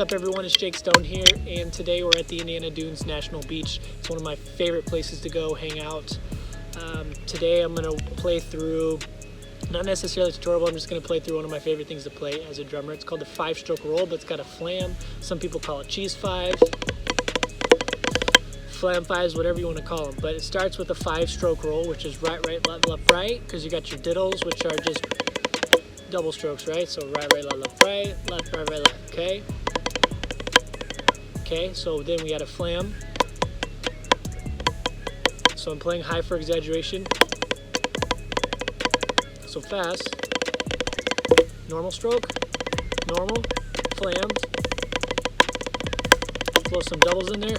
up everyone, it's Jake Stone here, and today we're at the Indiana Dunes National Beach. It's one of my favorite places to go hang out. Today I'm going to play through, not necessarily a tutorial, but I'm just going to play through one of my favorite things to play as a drummer. It's called the 5-stroke roll, but it's got a flam. Some people call it cheese 5, flam 5s, whatever you want to call them. But it starts with a 5-stroke roll, which is right, left, left, right, because you got your diddles, which are just double strokes, right? So right, left, right, left, okay? Okay, so then we got a flam. So I'm playing high for exaggeration. So fast. Normal stroke, normal, flams. Throw some doubles in there.